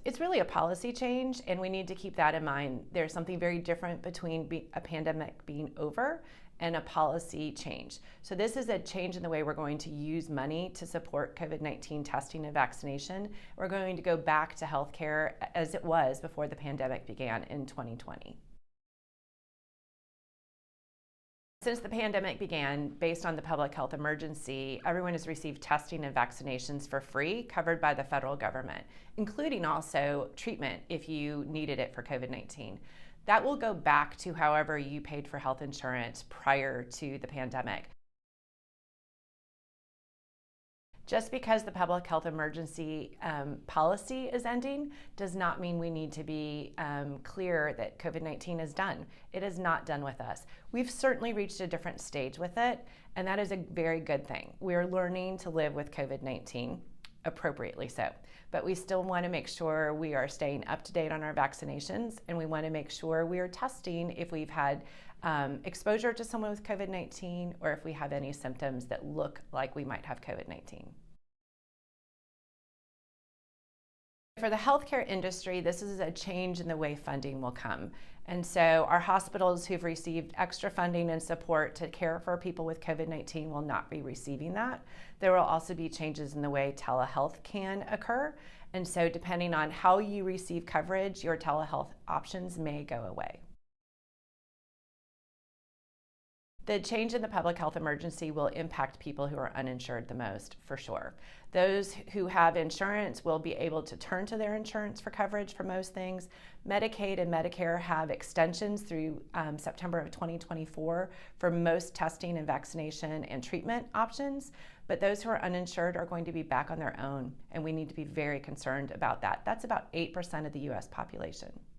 It's really a policy change, and we need to keep that in mind. There's something very different between a pandemic being over and a policy change. So this is a change in the way we're going to use money to support COVID-19 testing and vaccination. We're going to go back to healthcare as it was before the pandemic began in 2020. Since the pandemic began, based on the public health emergency, everyone has received testing and vaccinations for free, covered by the federal government, including also treatment if you needed it for COVID-19. That will go back to however you paid for health insurance prior to the pandemic. Just because the public health emergency policy is ending does not mean we need to be clear that COVID-19 is done. It is not done with us. We've certainly reached a different stage with it, and that is a very good thing. We're learning to live with COVID-19, appropriately so. But we still want to make sure we are staying up to date on our vaccinations, and we want to make sure we are testing if we've had exposure to someone with COVID-19 or if we have any symptoms that look like we might have COVID-19. For the healthcare industry, this is a change in the way funding will come. And so our hospitals who've received extra funding and support to care for people with COVID-19 will not be receiving that. There will also be changes in the way telehealth can occur. And so depending on how you receive coverage, your telehealth options may go away. The change in the public health emergency will impact people who are uninsured the most, for sure. Those who have insurance will be able to turn to their insurance for coverage for most things. Medicaid and Medicare have extensions through September of 2024 for most testing and vaccination and treatment options, but those who are uninsured are going to be back on their own, and we need to be very concerned about that. That's about 8% of the US population.